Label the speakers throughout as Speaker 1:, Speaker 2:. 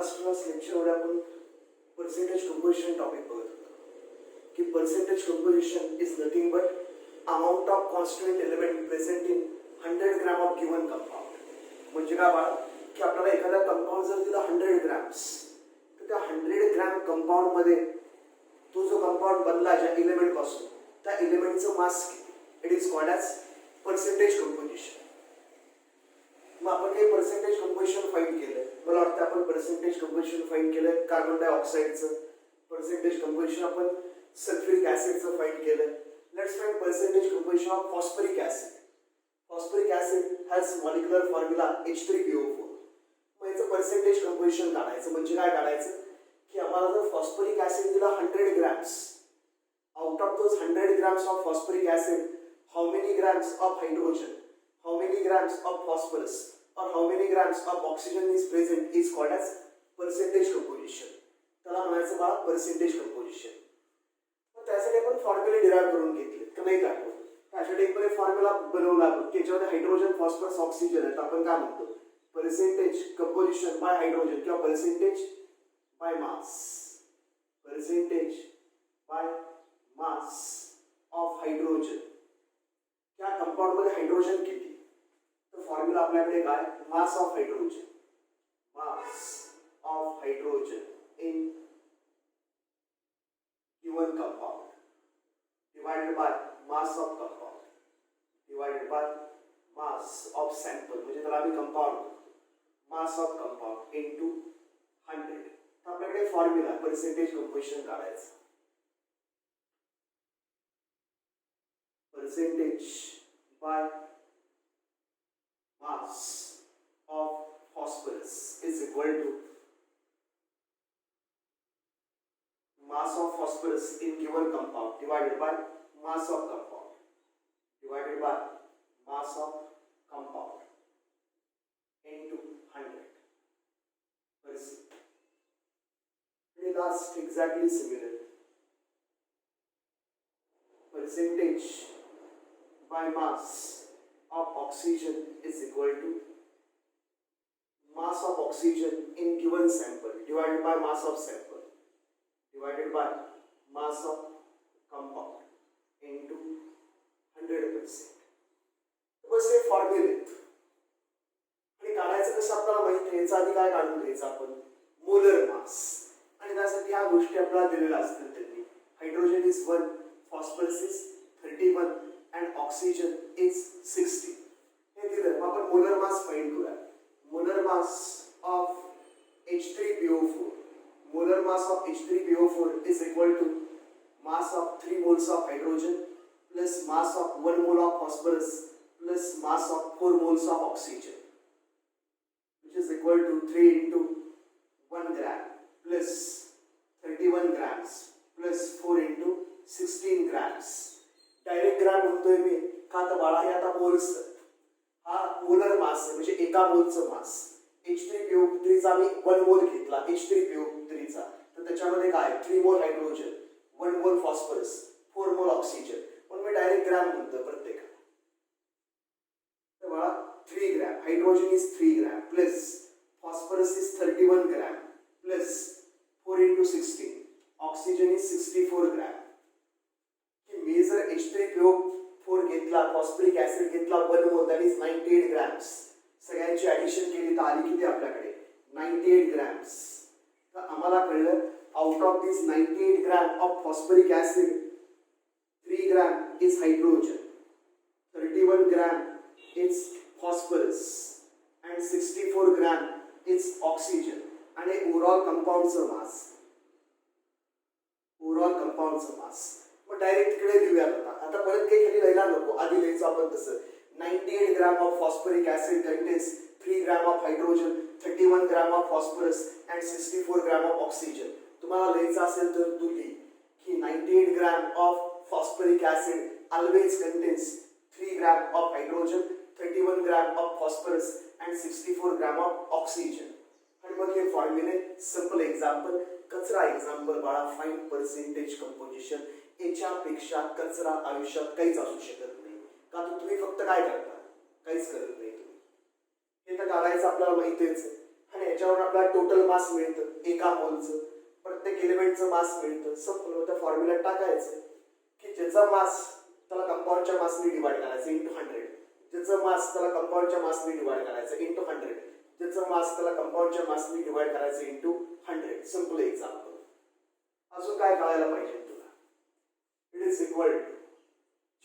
Speaker 1: Last लेक्चरमध्ये आपण percentage composition topic बघत होतो की percentage composition is nothing but amount of constituent element present in 100 gram of given compound. म्हणजे काय बाळा की आपल्याला एखादा कंपाऊंड जर दिला 100 ग्रॅम्स तर त्या 100 ग्रॅम कंपाऊंड मध्ये तो जो कंपाऊंड बनला ज्या एलिमेंट पासून त्या एलिमेंटचं मास किती, it is called as percentage composition. मग आपण काही पर्सेंटेज कंपोजिशन फाइंड केलं. मला वाटतं आपण पर्सेंटेज कंपोजिशन फाइंड केलं कार्बन डायऑक्साईडचं. पर्सेंटेज कंपोजिशन आपण सल्फ्युरिक ॲसिडचं फाइंड केलं. Let's find percentage composition of phosphoric acid. Phosphoric acid has molecular formula H3PO4. मग याचं पर्सेंटेज कंपोजिशन काढायचं. म्हणजे काय काढायचं की आम्हाला जर फॉस्फरिक ॲसिड दिला 100 grams, out of those 100 grams of phosphoric acid how many grams of hydrogen, how many grams of phosphorus or how many grams of oxygen is present is called as percentage composition. त्याला म्हणायचं बा percentage composition. मग त्यासाठी आपण फॉर्म्युले derive करून घेतले तर नाही का त्यासाठी एक फॉर्म्युला बनवला आपण की ज्याच्यामध्ये हायड्रोजन फॉस्फरस ऑक्सिजन आहे. तर आपण काय म्हणतो पर्सेंटेज कंपोजिशन बाय हायड्रोजन किंवा percentage by mass. Percentage bye mass of hydrogen. त्या कंपाऊंड मध्ये हायड्रोजन किती तर फॉर्म्युला आपल्याकडे काय मास of hydrogen. Mass of hydrogen in given compound divided by mass of compound divided by mass of sample. म्हणजे त्याला आम्ही compound mass of compound into 100. तर आपल्याकडे फॉर्म्युला पर्सेंटेज कंपोजिशन काढायचं. Percentage by mass of phosphorus is equal to mass of phosphorus in given compound divided by mass of compound divided by mass of compound into 100. It is exactly similar. Percentage by mass of oxygen is equal to mass of oxygen in given sample divided by mass of sample divided by mass of compound into 100%. बस हे फॉर्म्युले आणि काढायचं कसं आपल्याला माहिती आहे. याचा आधी काय काढून घ्यायचं आपण मोलर मास. आणि त्यासाठी ह्या गोष्टी आपल्याला दिलेल्या असतील त्यांनी. Hydrogen is 1, phosphorus is 31 and oxygen is 60. हे दिलं. आपण मोलर मास फाइंड करूया. Molar mass of H3PO4. Molar mass of H3PO4 is equal to mass of 3 moles of hydrogen plus mass of 1 mole of phosphorus plus mass of 4 moles of oxygen, which is equal to 3 into 1 gram plus 31 grams plus 4 into 16 grams. Direct gram म्हणतोय मी का तर बाळा हे आता moles. हा molar mass आहे म्हणजे एका मोलचं मास. H3PO3 चा मी 1 मोल घेतला H3PO3 चा तर त्याच्यामध्ये काय 3 मोल हायड्रोजन 1 मोल फॉस्फरस 4 मोल ऑक्सिजन. पण मी डायरेक्ट ग्रॅम म्हणतो प्रत्येकाला. तर बाळा 3 gram hydrogen is 3 gram plus phosphorus is 31 gram plus 4 into 16 oxygen is 64 gram. मी जर H3PO4 घेतला फॉस्फरिक ऍसिड घेतला 1 मोल दॅट इज 98 ग्रॅम्स. सगळ्यांची ऍडिशन केली तर आली किती आपल्याकडे 98 ग्रॅम्स. तर आम्हाला कळलं out of this 98 gram of phosphoric acid 3 gram is hydrogen, 31 gram is phosphorus and 64 gram is oxygen. आणि ओव्हरऑल कंपाऊंडचं मास डायरेक्ट तिकडे लिहूया. आता परत काही खाली लिहायला नको. आधी लिहायचं आपण तसं 98 gram of phosphoric acid contains 3 gram of hydrogen 31 gram of phosphorus and 64 gram of oxygen. तुम्हाला लिहायचं असेल तर तू लिही की 98 gram of phosphoric acid always contains 3 gram of hydrogen 31 gram of phosphorus and 64 gram of oxygen. आणि मग हे फॉर्म्युले simple example कचरा एक्झाम्पल बाळा फाइंड पर्सेंटेज कंपोजिशन. याच्यापेक्षा कचरा आयुष्यात काहीच असू शकत नाही. का तर तुम्ही फक्त काय करता काहीच करत नाही तुम्ही. हे तर काढायचं आपल्याला माहितीच आहे. आणि याच्यावर आपल्याला टोटल मास मिळतं एका मोलचं, प्रत्येक एलिमेंटचं मास मिळतं. संपलं. त्या फॉर्म्युल्यात टाकायचं की ज्याचा मास त्याला कंपाऊंडच्या मासने डिवाइड करायचं इंटू 100, ज्याचं मास त्याला कंपाऊंडच्या मासने डिवाइड करायचं इंटू 100, ज्याचं मास त्याला कंपाऊंडच्या मासने डिवाइड करायचं इंटू 100. Simple example. अजून काय कळायला पाहिजे तुला? इट इज इक्वल टू,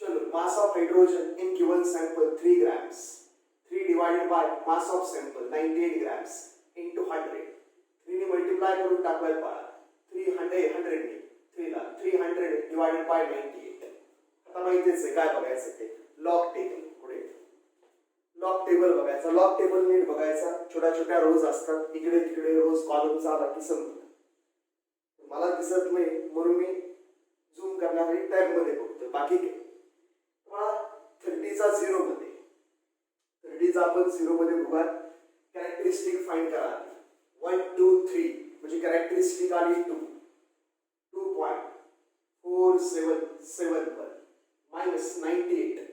Speaker 1: चलो, mass of hydrogen in given sample 3 grams, 3 divided by mass of sample 98 grams into 100. 3 ने मल्टीप्लाय करून टाकूयात बाळा. 300 ने 3 ला 300 divided by 98. आता माहितीच आहे काय बघायचं ते, लॉग टेबल. पुढे लॉग टेबल बघायचा. लॉग टेबल नीट बघायचा. छोट्या छोट्या रोज असतात, इकडे तिकडे रोज कॉलम झाला की संपलं. मला दिसत नाही म्हणून मी झूम करण्यासाठी टॅब मध्ये बघतो. बाकी काय मला 30चा 0 मध्ये, 30चा आपण 0 मध्ये बघा. कॅरेक्टरिस्टिक फाइंड करा. 1 2 3 म्हणजे कॅरेक्टरिस्टिक आली 2, 2.477 मायनस 98,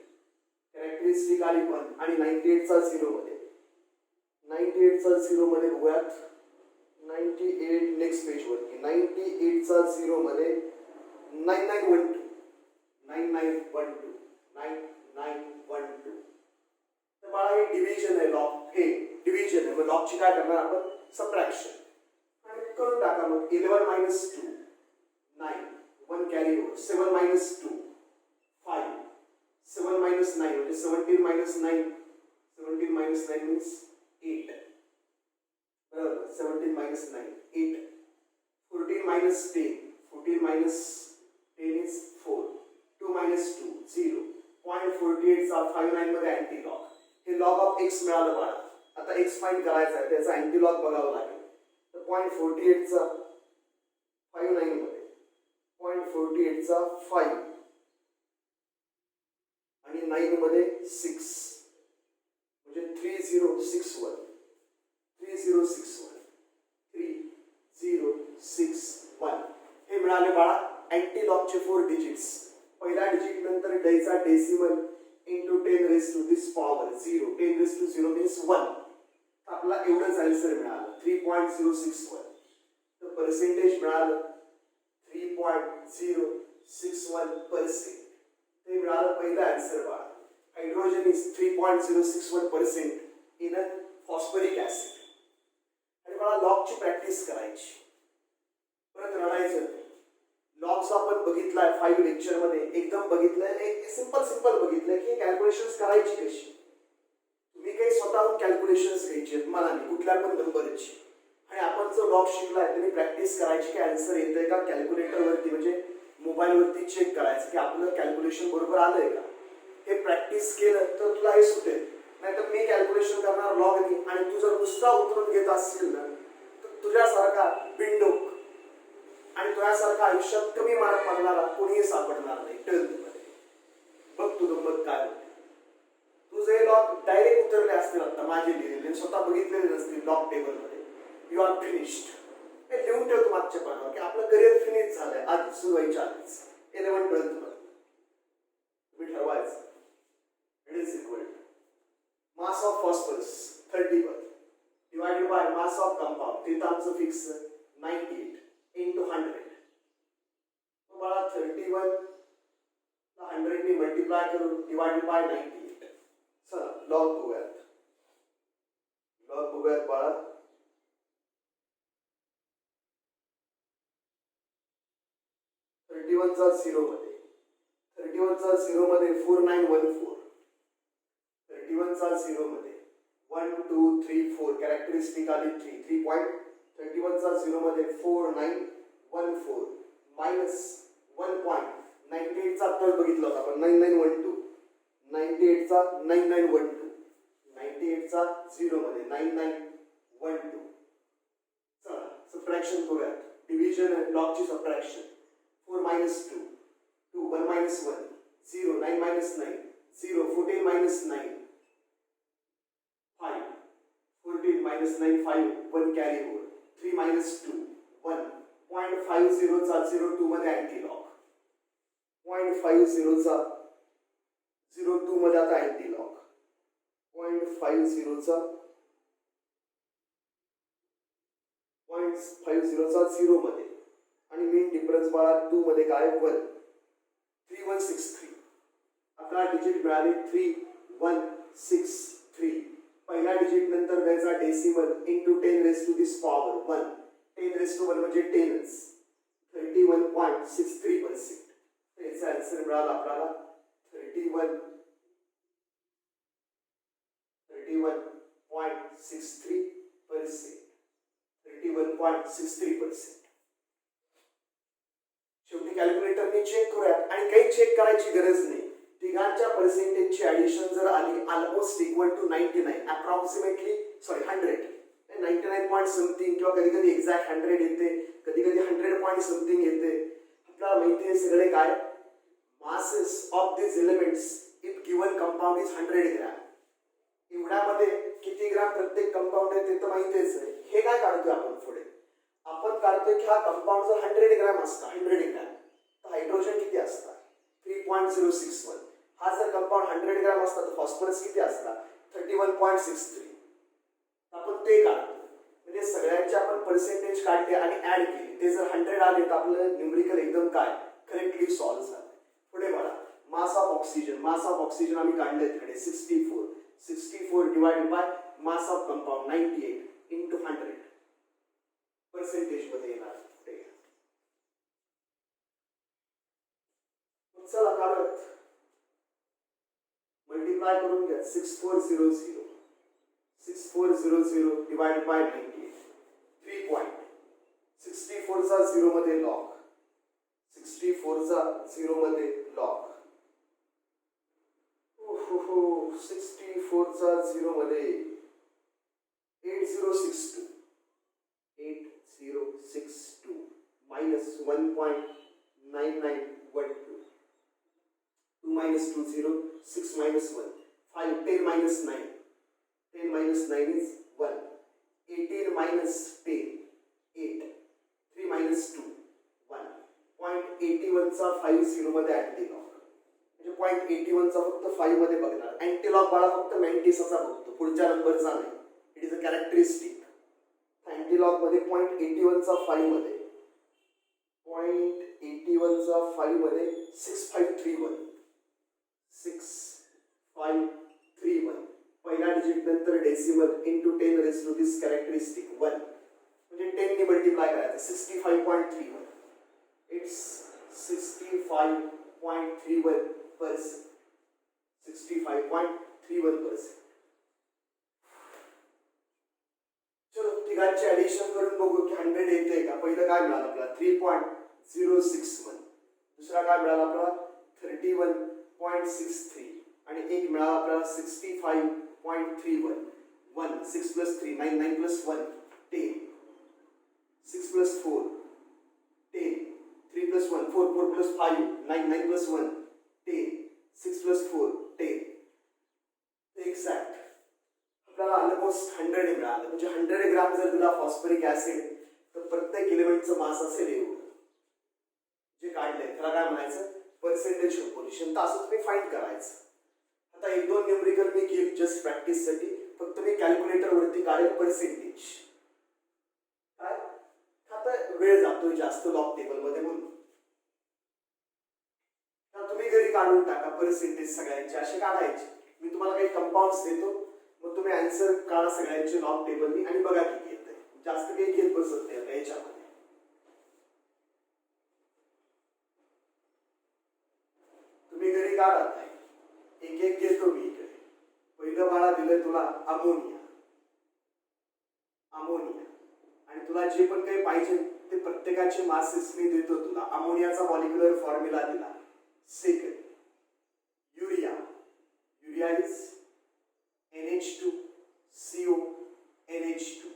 Speaker 1: कॅरेक्टरिस्टिक आली 1 आणि 98चा 0 मध्ये, 98चा 0 मध्ये बघूयात. 98 नेक्स्ट पेज वरती. 98चा 0 मध्ये 9912, 9912, 9912. तर बाळा हे डिव्हिजन आहे. लॉग हे डिव्हिजन आहे. मग लॉगची काय करणार आपण? सबट्रॅक्शन. आणि करून टाका मग. 11 minus 2 9, 1 carry over. 7 minus 2 5, 7 minus 9 म्हणजे 17 minus 9, 17 minus 9 means 8. बरोबर. 17 minus 9 8. 14 minus 10, 14 minus 10 is 4. 2 minus 2 0. 0.48 चा 59 मध्ये अँटी लॉग. हे लॉग ऑफ x मिळालं बाळा. आता x फाइंड करायचा आहे, त्याचा अँटी लॉग बघावं लागेल. तर 0.48 चा 59 मध्ये 0.48 चा 5 आणि 9 मध्ये 6 म्हणजे 3061, 3061, 3061 हे मिळाले बाळा अँटी लॉगचे 4 डिजिट्स. पहिला डिजिट नंतर डेचा decimal into 10 raised to this power 0, 10 raised to 0 means 1. आपला एवढंच आन्सर मिळालं 3.061. तर पर्सेंटेज मिळालं 3.061%. ते मिळालं पहिलं आन्सर बाळा. Hydrogen is 3.061% in a phosphoric acid. आणि मला लॉगची प्रॅक्टिस करायची. परत रडायचं. लॉग्स आपण बघितलाय 5 लेक्चर मध्ये, एकदम बघितलंय, सिंपल बघितलंय की कॅल्क्युलेशन्स करायची कशी. तुम्ही काही स्वतःहून कॅल्क्युलेशन्स घ्यायचे मला नाही, कुठल्या पण नंबरची. आणि आपण जो लॉग शिकलाय तुम्ही प्रॅक्टिस करायची की आन्सर येतोय का कॅल्क्युलेटरवरती म्हणजे मोबाईलवरती चेक करायचं की आपलं कॅल्क्युलेशन बरोबर आलंय का. हे प्रॅक्टिस केलं तर तुला हे सुटेल. नाहीतर मी कॅल्क्युलेशन करणार लॉगनी आणि तू जर नुसता उतरून घेत असशील ना तर तुझ्यासारखा बिंडोक आणि तुझ्यासारखा आयुष्यात कमी मार्क मागणारा कोणीही सापडणार नाही 12th मध्ये. बघ तू गंमत काय होते. तुझे लॉग डायरेक्ट उतरले असतील आता माझे लिहिलेले, स्वतः बघितलेले नसतील लॉग टेबल मध्ये. You are finished. हे लिहून ठेवतो मागच्या पानावर की आपलं करिअर फिनिश झालंय आज सुरू व्हायच्या आधीच 11th 12th मध्ये. तुम्ही ठरवायचं. It is equal to mass of phosphorus 31 divided by mass of compound, तिथं आमचं फिक्स 98 into 100. तो बाळा 31 ला 100 ने मल्टीप्लाय करून डिवाइडेड बाय 98. चला लॉग बघूयात. लॉग बघूयात बाळा. 31 चा 0 मध्ये, 31 चा 0 मध्ये 4914, 31 चा 0 मध्ये 1 2 3 4 कॅरेक्टरिस्टिक आली 3, 3.31 चा 0 मध्ये 4914 मायनस 1.98 चा तर बघितला होता आपण 9912, 98 चा 9912, 98 चा 0 मध्ये 9912. चला सबट्रॅक्शन करूयात. डिव्हिजन आणि लॉगची subtraction. 4 minus 2, 2, 1 minus 1, 0, 9 minus 9, 0, 14 minus 9, 5, 14 minus 9, 5, 1 carry over, 3 minus 2, 1, 0.50 चा 02 मध्ये अँटी लॉग, 0.50 चा 02 मध्ये आता अँटी लॉग, 0.50 चा 0.50चा 0 मध्ये आणि मीन डिफरन्स बाळा 2 मध्ये काय 1 3163 आपला डिजिट मिळाले 3163 पहिला डिजिट नंतर द्यायचा decimal into 10 raise to this power 1 10 raise to 1 म्हणजे 10च 31.63% याचा आन्सर मिळाला आपल्याला 31.63% शेवटी कॅल्क्युलेटरने चेक करूया आणि काही चेक करायची गरज नाही तिघांच्या पर्सेंटेजची ऍडिशन जर आली almost equal to 99 approximately 100 99 point something किंवा कधी कधी एक्झॅक्ट 100 येते कधी कधी 100 पॉइंट समथिंग येते आपल्याला माहिती आहे सगळे काय masses of these elements if given compound is 100 gram एवढ्यामध्ये किती ग्रॅम प्रत्येक कंपाऊंड आहे ते तर माहितीच आहे हे काय काढतोय आपण पुढे आपण काढतोय की हा कंपाऊंड जर 100 ग्रॅम असता 100 ग्रॅम तर हायड्रोजन किती असतात 3.061 हा जर कंपाऊंड 100 ग्रॅम असता तर फॉस्फरस किती असता 31.63 आपण ते काढतो म्हणजे सगळ्यांचे आपण पर्सेंटेज काढले आणि ऍड केले ते जर 100 आले तर आपलं न्यूमरिकल एकदम काय करेक्टली सॉल्व्ह झालं पुढे बघा मास ऑफ ऑक्सिजन आम्ही काढले तिकडे 64 divided by mass of compound 98 into 100 percentage मध्ये येणार पुढे चला काढत मल्टिप्लाय करून घ्या 6400 डिवाइडेड बाय 98 3.64 चा 0 मध्ये लॉग 64 चा 0 मध्ये लॉग 64 चा 0 मध्ये 8062 minus 1.9912 2 minus 2 0 6 minus 1 5 10 minus 9 10 minus 9 is 1 18 minus 10 8 3 minus 2 1 0.81 चा 5 0 मध्ये अँटीलॉग म्हणजे 0.81 चा फक्त 5 मध्ये बघणार अँटीलॉग बाळा फक्त मॅन्टिसचा बघतो पुढच्या नंबरचा नाही इट इज अ कॅरेक्टरिस्टिक अँटीलॉग मध्ये 0.81 चा 5 मध्ये 0.81 चा 5 मध्ये 6531 पहिला डिजिट नंतर decimal into 10 raise to this characteristic 1 म्हणजे 10 ने मल्टिप्लाय करायचं 65.31 इट्स 65.31% 65.31% चलो तिघांचे ऍडिशन करून बघू की 100 येते का पहिलं काय मिळालं आपल्याला 3.061 दुसरा काय मिळाला आपल्याला 31.63 आणि एक मिळाला आपल्याला 65.31 1 6 plus 3 9 9 plus 1 10 6 plus 4 10 3 plus 1 4 4 plus 5 9 9 plus 1 10 6 plus 4 10 exact आपल्याला ऑलमोस्ट 100 मिळालं म्हणजे 100 ग्रॅम जर दिला फॉस्फरिक ऍसिड तर प्रत्येक एलिमेंटचं मास असेल एवढं जे काढलंय त्याला काय म्हणायचं पर्सेंटेज कंपोजिशन तर असं तुम्ही फाइंड करायचं आता एक दोन न्यूमरिकल मी केली जस्ट प्रॅक्टिस साठी फक्त मी कॅल्क्युलेटर वरती काढेल पर्सेंटेज काय आता वेळ जातोय जास्त लॉग टेबल मध्ये म्हणून तुम्ही घरी काढून टाका पर्सेंटेज सगळ्यांचे असे काढायचे मी तुम्हाला काही कंपाऊंड्स देतो मग तुम्ही आन्सर काढा सगळ्यांचे लॉग टेबलनी आणि बघा किती येतंय जास्त काही घेत बसत नाही आता याच्यामध्ये तुम्ही घरी काढा एक एक घेतो मी इकडे पहिलं बाळा दिलंय तुला अमोनिया आणि तुला जे पण काही पाहिजे ते प्रत्येकाचे मासेस मी देतो तुला अमोनियाचा मॉलिक्युलर फॉर्म्युला दिला second urea is NH2CO NH2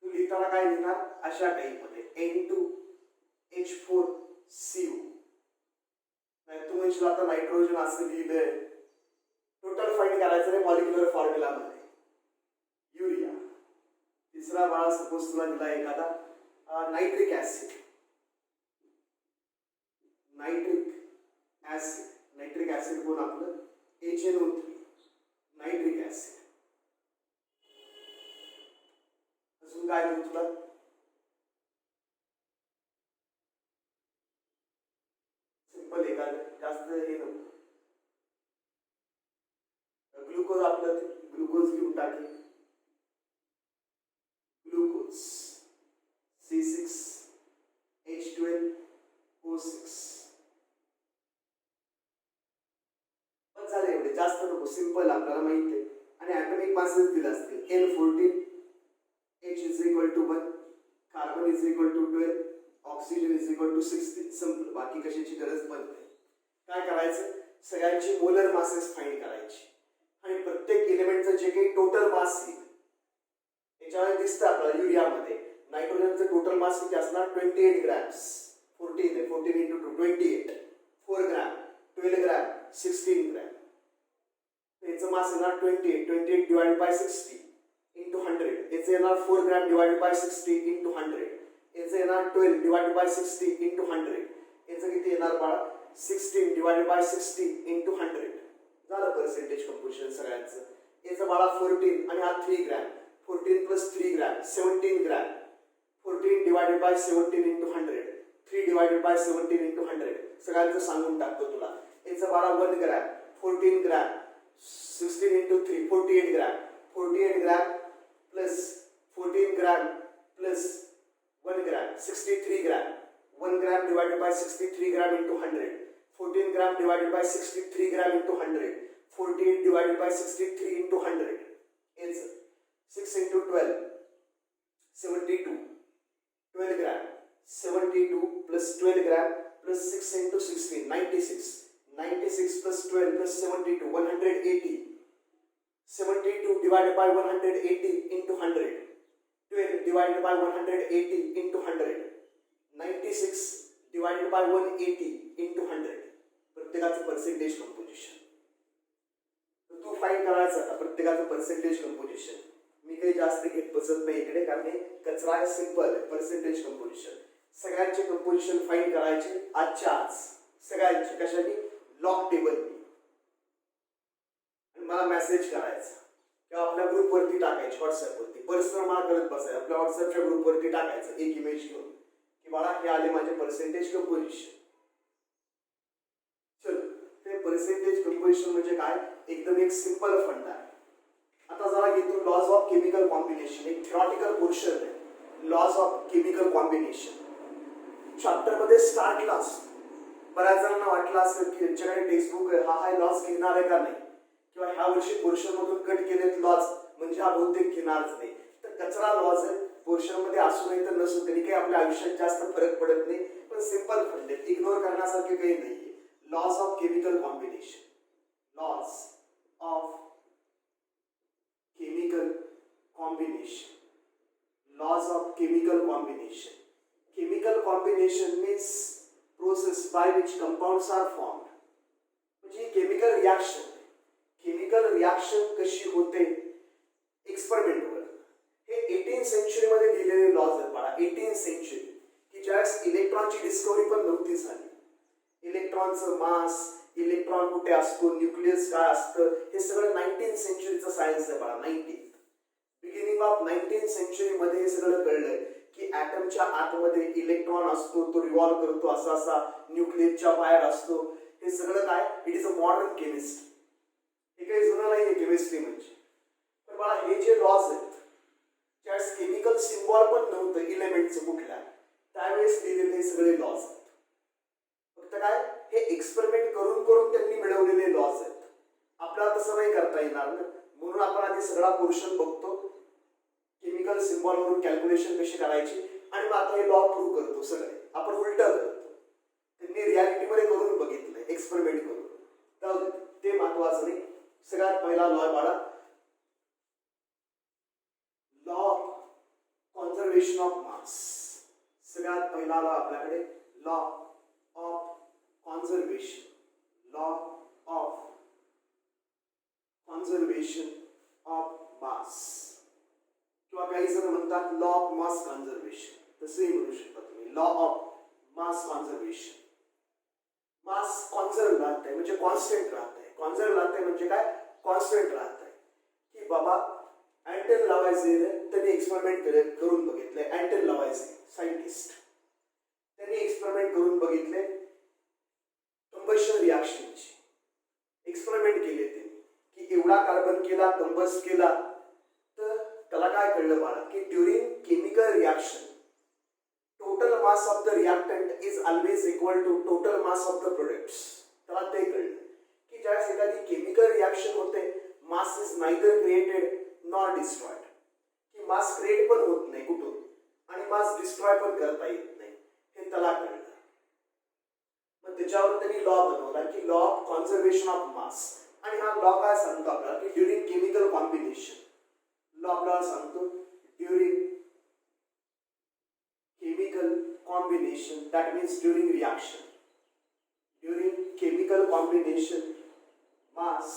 Speaker 1: तू लिहिताना काय लिहिणार अशा टाइप मध्ये N2H4CO नाही तू म्हणशील आता नायट्रोजन असं लिहिलंय टोटल फाइंड करायचं रे मॉलिक्युलर फॉर्म्युला मध्ये युरिया तिसरा बाळा सपोज तुला दिला एखादा नायट्रिक ऍसिड नायट्रिक ऍसिड कोण आपलं HNO3 नायट्रिक ऍसिड. अजून काय देऊ तुला जास्त हे नको. ग्लुकोज आपलं ग्लुकोज घेऊन टाकेल. Glucose C6H12O6. पण झालं एवढे, जास्त नको, सिंपल आपल्याला माहिती आहे. आणि ॲटॉमिक मासेस दिले असतील. N14, H is equal to 1, carbon is equal to 12, oxygen is equal to 16. संपलं, बाकी कशाची गरज पडते. काय करायचं, सगळ्यांची मोलर मासेस फाइंड करायची आणि प्रत्येक एलिमेंटचं जे काही टोटल मास येईल याच्यामध्ये दिसतं आपल्याला. युरियामध्ये नायट्रोजनचं टोटल मास किती असणार, 28 grams. 14 into 2 28, 4 gram, 12 gram, 16 gram. याचं मास येणार 28 डिवाइडेड बाय 60 into 100. याचं येणार 4 ग्रॅम डिवाइडेड बाय 60 into 100. याचं येणार 12 डिवाइडेड बाय 60 into 100. याचं किती येणार बाळा, 16 डिवाइडेड बाय 60 into 100. झालं पर्सेंटेज कंपोजिशन सगळ्यांचं. याचं बाळा 14 आणि हा 3 gram. 14 plus 3 gram 17 gram. 14 divided by 17 into 100. 3 divided by 17 into 100. सगळ्यांचं सांगून टाकतो तुला. याचं बाळा 1 gram. 14 gram 16 into 3 48 gram. 48 gram plus 14 gram plus 1 gram 63 gram. 1 gram divided by 63 gram into 100. 14 gram divided by 63 gram into 100. 48 divided by 63 into 100. It's 6 into 12 72. 12 gram 72 plus 12 gram plus 6 into 16 96. 96 plus 12 plus 72 180. 72 divided by 180 into 100. 12 divided by 180 into 100. 96 divided by 180 into 100. प्रत्येकाचं percentage composition तू find करायचं. आता प्रत्येकाचं percentage composition मी काही जास्त घेत बसत नाही इकडे, कारण हे कचरा आहे, सिंपल आहे. पर्सेंटेज कंपोजिशन सगळ्यांचे कंपोजिशन फाईंड करायचे आजच्या आज सगळ्यांचे. कशाने, लॉग टेबल. मला मेसेज करायचा किंवा आपल्या ग्रुपवरती टाकायचे, व्हॉट्सअपवरती. पर्सनल मला करत बसायचं, आपल्या व्हॉट्सअपच्या ग्रुपवरती टाकायचं एक इमेज घेऊन की बाळा हे आले माझे पर्सेंटेज कंपोजिशन. चल, ते पर्सेंटेज कंपोजिशन म्हणजे काय, एकदम एक सिंपल फंड आहे. आता जरा घेतो लॉज ऑफ केमिकल कॉम्बिनेशन. एक थेरॉटिकल पोर्शन आहे, laws of chemical combination. Chapter मध्ये स्टार्टला बऱ्याच जणांना वाटलं असेल की यांच्याकडे टेक्स्टबुक आहे, हा लॉज घेणार आहे का नाही, किंवा ह्या वर्षी पोर्शन मधून कट केलेत लॉज म्हणजे हा बहुतेक घेणारच नाही. तर कचरा लॉज आहे, पोर्शन मध्ये असू नाही तर नसू तरी काही आपल्या आयुष्यात जास्त फरक पडत नाही, पण सिंपल फंड आहे, इग्नोर करण्यासारखे काही नाहीये. Laws of chemical combination. Laws of chemical combination. Laws of chemical combination. Chemical combination means process by which compounds are formed. म्हणजे केमिकल रिॲक्शन. केमिकल रिॲक्शन कशी होते एक्सपेरिमेंटवर. हे 18th सेंचुरी मध्ये लिहिलेले लॉज आहेत बाळा. 18th सेंचुरी की ज्यावेळेस इलेक्ट्रॉनची डिस्कवरी पण नव्हती झाली. इलेक्ट्रॉनचं मास, इलेक्ट्रॉन कुठे असतो, न्यूक्लियस काय असतं, हे सगळं 19th सेंचुरीचं सायन्स आहे बाळा. बिगिनिंग ऑफ 19th सेंचुरी मध्ये हे सगळं कळलंय की ॲटमच्या आतमध्ये इलेक्ट्रॉन असतो, तो रिव्हॉल्व करतो असा असा, न्यूक्लियसच्या बाहेर असतो. हे सगळं काय, it is a modern chemistry. हे काही जुनं नाही केमिस्ट्री म्हणजे. पण मला हे जे लॉज आहेत ज्यावेळेस केमिकल सिम्बॉल पण नव्हतं इलेमेंटचं कुठल्या, त्यावेळेस लिहिलेले हे सगळे लॉज आहेत. फक्त काय, हे एक्सपेरिमेंट करून करून त्यांनी मिळवलेले लॉज आहेत. आपल्याला तसं नाही करता येणार ना, म्हणून आपण आधी सगळा पोर्शन बघतो, केमिकल सिम्बॉल वरून कॅल्क्युलेशन कशी करायची, आणि मग आता हे लॉ प्रूव्ह करतो. सगळे आपण उलट करतो. त्यांनी रियालिटीमध्ये करून बघितलंय, एक्सपेरिमेंट करून. तर ते महत्वाचं नाही. सगळ्यात पहिला लॉ बाळा, लॉ कॉन्झर्वेशन ऑफ मास. सगळ्यात पहिला लॉ आपल्याकडे law of conservation. Law of conservation of मास, किंवा काही जण म्हणतात लॉ ऑफ मास कॉन्झर्वेशन, तसंही म्हणू शकता तुम्ही. Law of mass conservation. Mass conserve राहत आहे म्हणजे कॉन्स्टंट राहत आहे. कॉन्झर्व राहत आहे म्हणजे काय, कॉन्स्टंट राहत आहे. की बाबा अँटन लावायचे, त्यांनी एक्सपेरिमेंट करून बघितले. अँटन लावायचे सायंटिस्ट, त्यांनी एक्सपेरिमेंट करून बघितले. कंबशन रिॲक्शनची एक्सपेरिमेंट केले ते की एवढा कार्बन केला कंबस्ट केला तर त्याला काय कळलं बाळा की during chemical reaction total mass of the reactant is always equal to total mass of the products. त्याला ते कळलं की ज्यावेळेस एखादी केमिकल रिॲक्शन होते mass is neither created nor destroyed, की मास क्रिएट पण होत नाही कुठून आणि मास डिस्ट्रॉय पण करता येत नाही, हे त्याला कळलं. मग त्याच्यावर त्यांनी लॉ बनवला की law of conservation of mass. आणि हा लॉ काय सांगतो आपल्याला की ड्युरिंग केमिकल कॉम्बिनेशन लॉ आपल्याला सांगतो during chemical combination, that means during reaction, during chemical combination mass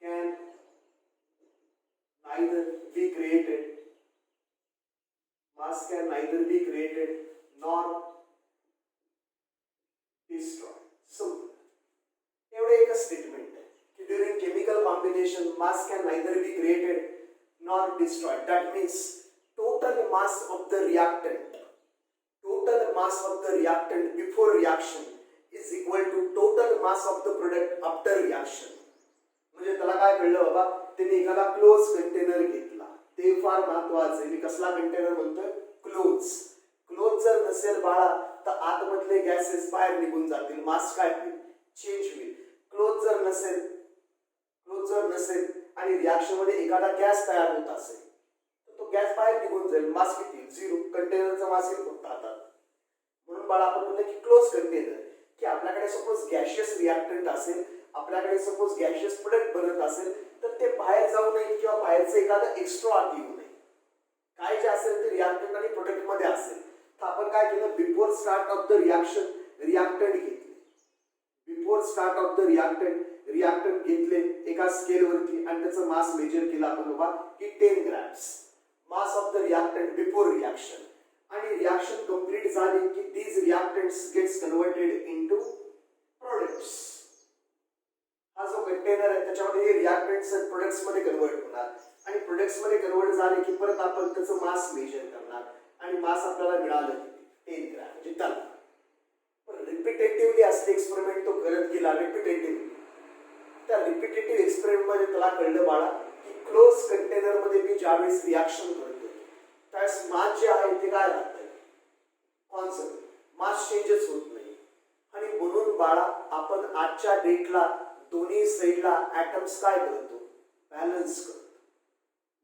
Speaker 1: can neither be created nor destroyed. So एवढे एक स्टेटमेंट आहे की during chemical combination mass can neither be created nor destroyed. That means total mass of the reactant before reaction is equal to total mass of the product after reaction. म्हणजे त्याला काय कळलं बाबा, त्यांनी एखादा क्लोज कंटेनर घेतला. ते फार महत्वाचं आहे. मी कसला कंटेनर म्हणतोय? क्लोज. क्लोज जर नसेल बाळा तर आतमधले गॅसेस बाहेर निघून जातील, मास काय होईल? चेंज होईल. क्लोज जर नसेल आणि रिॲक्शन मध्ये एखादा गॅस तयार होत असेल तो गॅस बाहेर निघून जाईल, मास किती? झिरो. कंटेनरचा मास येईल फक्त हातात. म्हणून बाळा आपण म्हणलं की क्लोज कंटेनर, की आपल्याकडे सपोज गॅशियस रिॲक्टंट असेल, आपल्याकडे सपोज गॅशियस प्रोडक्ट बनत असेल तर ते बाहेर जाऊ नये किंवा बाहेरचं एखादं एक्स्ट्रा आत येऊ नये. काय जे असेल ते रिॲक्टंट आणि प्रोडक्ट मध्ये असेल तर आपण काय केलं, before start of the reaction reactant घेतले. Before start of the reactant घेतले एका स्केलवरती आणि त्याचं मास मेजर केला आपण बाबा की 10 grams. Mass of the reactant before reaction. आणि रिॲक्शन कंप्लीट झाली की these reactants gets converted into products. हा जो कंटेनर आहे त्याच्यामध्ये हे रिॲक्टंट्स प्रोडक्ट्स मध्ये कन्वर्ट होणार आणि प्रोडक्ट्स मध्ये कन्वर्ट झाले की परत आपण त्याचं मास मेजर करणार आणि मास आपल्याला मिळालं 10 ग्रॅम. म्हणजे त्याला पण रिपिटेटिव्हली असले एक्सपेरिमेंट तो करत गेला. त्या रिपिटेटिव्ह एक्सपेरिमेंट मध्ये त्याला कळलं बाळा की क्लोज कंटेनर मध्ये मी ज्यावेळेस रिॲक्शन करतो त्यावेळेस मास जे आहे ते काय राहतंय? कॉन्स्टंट. मास चेंजेस होत नाही. आणि म्हणून बाळा आपण आजच्या डेटला दोन्ही साईडला ॲटम्स काय करतो? बॅलन्स करतो.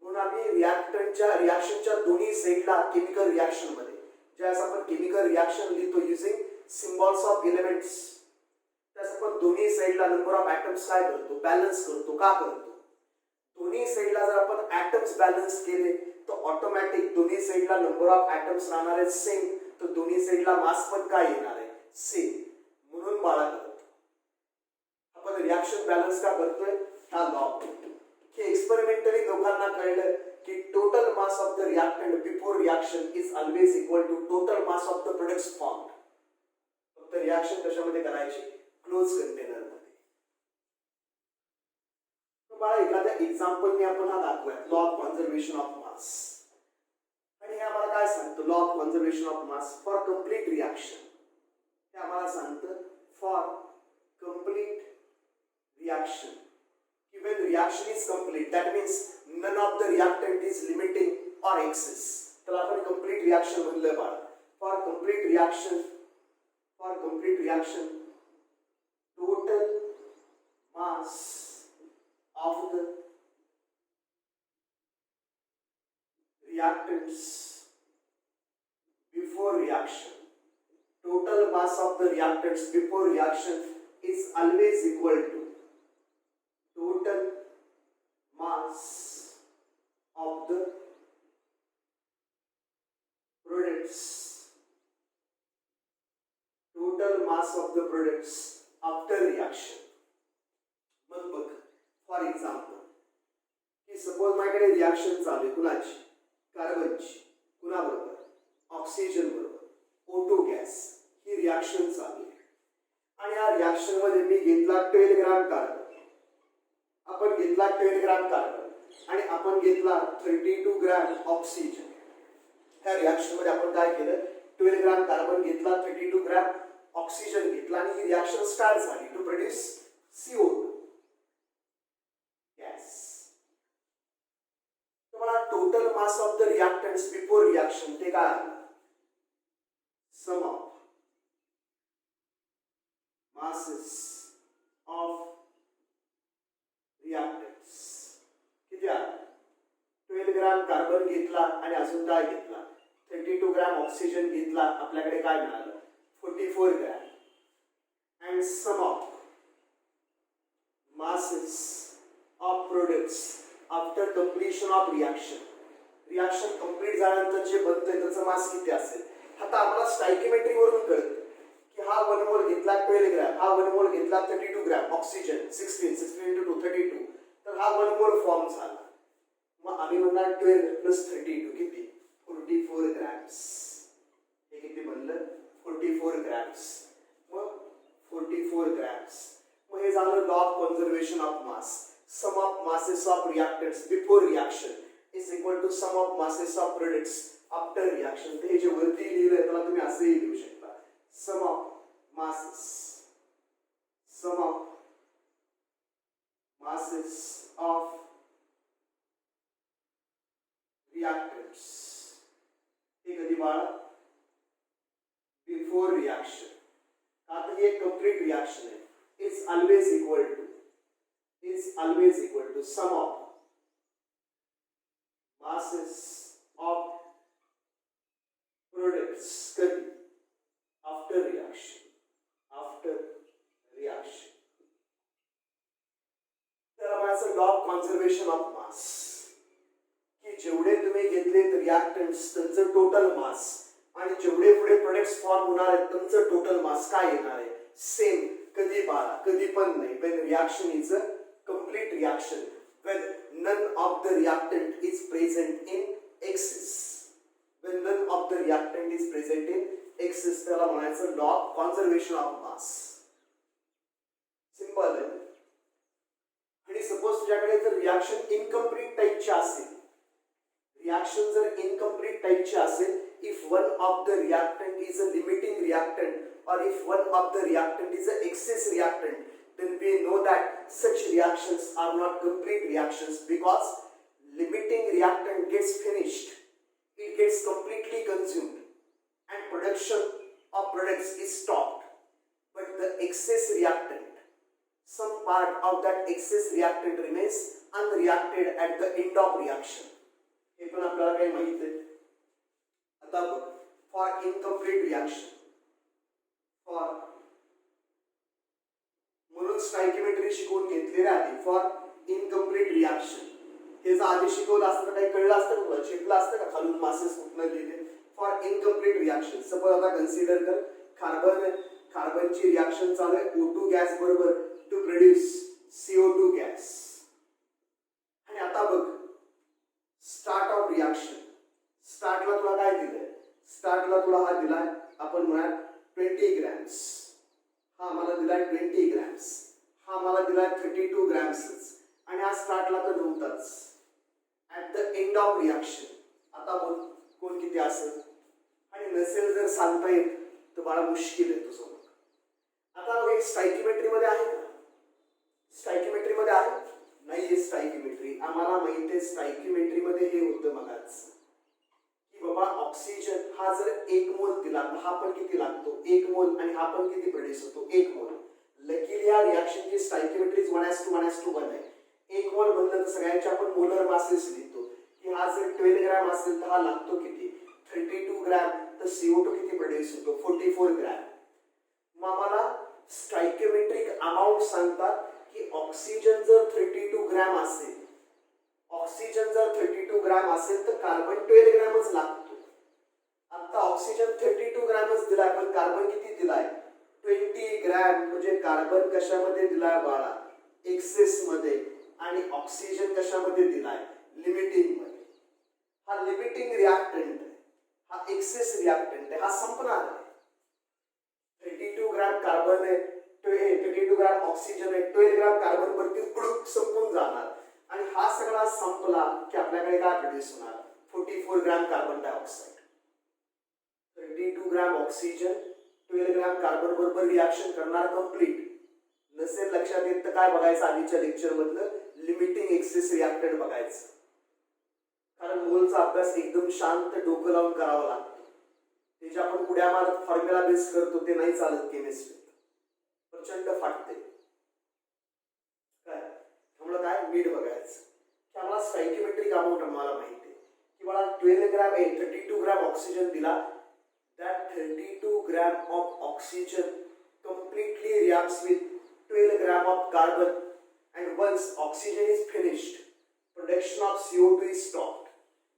Speaker 1: म्हणून आम्ही रिॲक्शनच्या दोन्ही साईडला केमिकल रिॲक्शन मध्ये ज्यावेळेस आपण केमिकल रिॲक्शन लिहितो युजिंग सिम्बॉल्स ऑफ एलिमेंट्स, त्यास आपण दोन्ही साईडला नंबर ऑफ ॲटम्स काय करतो? बॅलन्स करतो. का करतो? दोन्ही साईडला जर आपण ॲटम्स बॅलन्स केले तर ऑटोमॅटिक दोन्ही साईडला नंबर ऑफ ॲटम्स राहणार आहे सेम, तर दोन्ही साईडला मास पण काय येणार आहे? सेम. म्हणून बाळा करतो आपण रिॲक्शन बॅलन्स का करतोय? हा लॉ. हे एक्सपेरिमेंटली लोकांना कळलं की total mass of the reactant before reaction is always equal to total mass of the products formed. फक्त रिॲक्शन कशामध्ये करायची? क्लोज कंटेनर मध्ये. बाळा एखाद्या एक्झाम्पलने आपण हा दाखवूया law of conservation of mass. आणि हे आम्हाला काय सांगतं? Law of conservation of mass for complete reaction. हे आम्हाला सांगतं for complete reaction. When reaction is complete, that means none of the reactant is limiting or excess. त्याला आपण complete reaction म्हणलं बाळा. For complete reaction, total mass of the reactants before reaction, total mass of the reactants before reaction is always equal to total mass of the products, after reaction. मग बघ for example की suppose माझ्याकडे reaction चालू आहे कुणाची? कार्बनची. कुणाबरोबर? Oxygen बरोबर. O2 gas. ही reaction चालू आहे आणि या रिॲक्शन मध्ये मी घेतला 12 ग्रॅम कार्बन. आपण घेतला 10 ग्रॅम कार्बन आणि आपण घेतला 32 ग्रॅम ऑक्सिजन. त्या रिॲक्शन मध्ये आपण काय केलं? 12 ग्रॅम कार्बन घेतला, 32 ग्रॅम ऑक्सिजन घेतला आणि ही रिॲक्शन स्टार्ट झाली टू प्रोड्यूस CO2 गॅस. तुम्हाला total mass of the reactants before reaction ते काय आलं? Sum of masses of reactants किती आहे? 12 ग्रॅम कार्बन घेतला आणि अजून काय घेतला? 32 ग्रॅम ऑक्सिजन घेतला. आपल्याकडे काय मिळालं? 44 gram. and sum of masses of products after completion of reaction. Reaction complete झाल्यानंतर जे बनतंय त्याचं मास किती असेल? आता आम्हाला स्टॉइकियोमेट्री वरून कळतं की हा 1 मोल घेतला 12 ग्रॅम, हा 1 मोल घेतला 32 ग्रॅम ऑक्सिजन 16 into 2 32, तर हा 1 मोल फॉर्म झाला. मग आम्ही म्हणणार 12 प्लस 32 किती? 44 ग्रॅम्स. हे किती बनलं? 44 ग्रॅम्स. मग 44 ग्रॅम्स. मग हे झालं law of conservation of mass. Sum of masses of reactants before reaction is equal to sum of masses of products after reaction. ते जे वरती लिहिलंय त्याला तुम्ही असेही लिहू शकता. Sum of masses, sum of masses of reactants. हे कधी बाळा? Before reaction. आता ही एक कंप्लीट रिॲक्शन आहे. Is always equal to sum of masses of products कधी? After reaction. त्याला म्हणायचं लॉ ऑफ कॉन्झर्वेशन ऑफ मास. की जेवढे तुम्ही घेतले रिॲक्टंट्स त्यांचं टोटल मास आणि जेवढे पुढे प्रोडक्ट्स फॉर्म होणार आहेत त्यांचं टोटल मास काय येणार आहे? सेम. कधी बाळा? कधी पण नाही. when reaction is a complete reaction, when none of the reactant is present in excess. when none of the reactant is present in excess त्याला म्हणायचं law of conservation of mass. Simple आहे. आणि suppose तुझ्याकडे जर reaction incomplete टाइपची असेल, reaction जर incomplete टाइपची असेल, if one of the reactant is a limiting reactant or if one of the reactant is an excess reactant, then we know that such reactions are not complete reactions because limiting reactant gets finished, it gets completely consumed and production of products is stopped, but the excess reactant, some part of that excess reactant remains unreacted at the end of reaction. हे पण आपल्याला काही माहित आहे. आता बघ, for incomplete reaction, for म्हणून स्टॉइकियोमेट्री शिकवून घेतलेली आधी. फॉर इनकम्प्लीट रिॲक्शन हे जर आधी शिकवलं असतं तर काही कळलं असतं का? शिकलं असतं का खालून मासेस कुठनं लिहिले? फॉर इनकम्प्लीट रिॲक्शन सपोज आता कन्सिडर कर कार्बनची रिॲक्शन चालू आहे O2 गॅस बरोबर टू प्रोड्यूस CO2 गॅस. आणि आता बघ स्टार्ट ऑफ रिॲक्शन. स्टार्टला तुला काय दिलंय? स्टार्टला तुला हा दिलाय आपण म्हणा 20 ग्रॅम्स. हा मला दिलाय 20 ग्रॅम्स. हा मला दिलाय 32 ग्रॅम्सच. आणि हा स्टार्टला तर नव्हताच. At the end of reaction आता बघ कोण किती असेल. आणि नसेल जर सांगता येत तर बाळा मुश्किल आहे तुझं. आता बघ स्टॉइकियोमेट्री मध्ये आहे का? स्टॉइकियोमेट्री मध्ये आहे? नाहीये स्टॉइकियोमेट्री. आम्हाला माहिती आहे स्टॉइकियोमेट्री मध्ये हे होतं मगाच की बाबा ऑक्सिजन हा जर 1 मोल दिला तर हा पण किती लागतो? 1 मोल. आणि हा पण किती प्रोड्यूस होतो? 1 मोल. लकीली या रिॲक्शनची स्टॉइकियोमेट्री 1:1:1 आहे. 1 मोल म्हणलं तर सगळ्यांच्या आपण मोलर मासेस लिहितो की हा जर 12 ग्रॅम असेल तर हा लागतो किती? 32 ग्रॅम. तर CO2 किती प्रोड्यूस होतो? 44 ग्रॅम. मग आम्हाला स्टॉइकियोमेट्रिक अमाउंट सांगतात की ऑक्सिजन जर 32 ग्रॅम असेल, ऑक्सिजन जर 32 ग्रॅम असेल तर कार्बन 12 ग्रॅमच लागतो. आता ऑक्सिजन 32 ग्रॅमच दिलाय पण कार्बन किती दिलाय? 20 ग्रॅम. म्हणजे कार्बन कशामध्ये दिलाय बाळा? एक्सेस मध्ये. आणि ऑक्सिजन कशामध्ये दिलाय? लिमिटिंग मध्ये. हा लिमिटिंग रिॲक्टंट आहे, हा एक्सेस रिॲक्टंट आहे, हा संपणार आहे. 32 ग्रॅम कार्बन आहे, 32 ग्रॅम ऑक्सिजन आहे, 12 ग्रॅम कार्बन वरती पुढून संपून जाणार. आणि हा सगळा संपला की आपल्याकडे काय प्रोड्यूस होणार? 44 gram carbon dioxide, 32 gram oxygen, 12 gram carbon बरोबर रिॲक्शन करणार कंप्लीट. नसेल लक्षात येत तर काय बघायचं आधीच्या लेक्चर मधलं लिमिटिंग एक्सेस रिॲक्टंट बघायचं. कारण मोलचा अभ्यास एकदम शांत डोकं लावून करावा लागतो. ते जे आपण पुढ्या मारत फॉर्म्युला बेस करतो ते नाही चालत केमिस्ट्रीत, प्रचंड फाटते. काय त्यामुळे काय मीठ बघायचं की आम्हाला स्टॉइकियोमेट्रिक अमाऊंट आम्हाला माहिती आहे की मला 12 ग्रॅम 32 ग्रॅम ऑक्सिजन दिला. that 32 gram of oxygen completely reacts with 12 gram of carbon, and once oxygen is finished production of CO2 is stopped.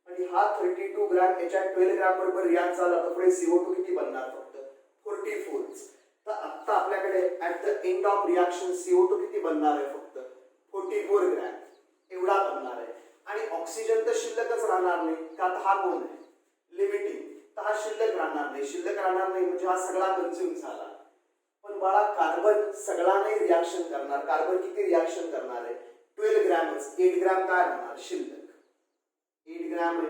Speaker 1: आणि हा 32 ग्रॅम याच्यात 12 ग्रॅम बरोबर रिॲक्ट झाला तर पुढे CO2 किती बनणार फक्त 44. तर आता आपल्याकडे at the end of reaction CO2 किती बनणार आहे फक्त 44 ग्रॅम एवढा बनणार आहे. आणि ऑक्सिजन तर शिल्लकच राहणार नाही का आता हा कोण आहे लिमिटिंग, तर हा शिल्लक राहणार नाही. शिल्लक राहणार नाही म्हणजे हा सगळा कन्झ्युम झाला. पण बाळा कार्बन सगळा नाही रिॲक्शन करणार. कार्बन किती रिॲक्शन करणार आहे 12 ग्रॅमच. 8 ग्रॅम काय राहणार शिल्लक. 8 ग्रॅम आहे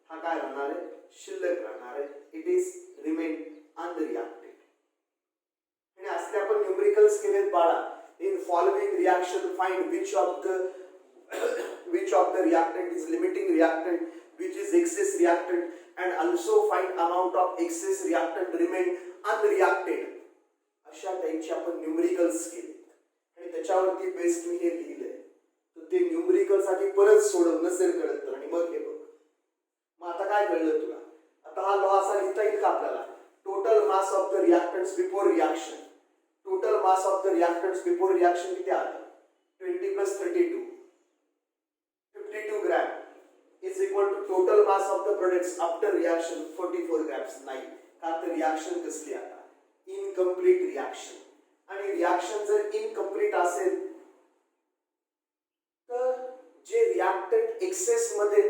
Speaker 1: हा काय राहणार आहे शिल्लक राहणार आहे. It is remain unreacted. आणि असले आपण न्यूमेरिकल्स केलेत बाळा. In following reaction find which of the reactant is limiting reactant, which is excess reactant, and also find amount of excess reactant remain unreacted. अशा टाइपचे आपण न्यूमेरिकल्स केले आणि त्याच्यावरती बेस्ड मी हे लिहिलंय. तर ते न्यूमेरिकल साठी परत सोडव नसेल कळत तर. आणि मग हे बघ मग आता काय कळलं तुला. आता हा लॉ असा लिहिता येईल का आपल्याला. Total mass of the reactants before reaction. Total mass of the reactants before reaction किती आलं 20 + 32 52 gram is equal to total mass of the products after reaction 44 grams. नाही का तर रिॲक्शन कसली आता इनकम्प्लीट रिॲक्शन. आणि रिॲक्शन जर इनकम्प्लीट असेल तर जे रिॲक्टंट एक्सेस मध्ये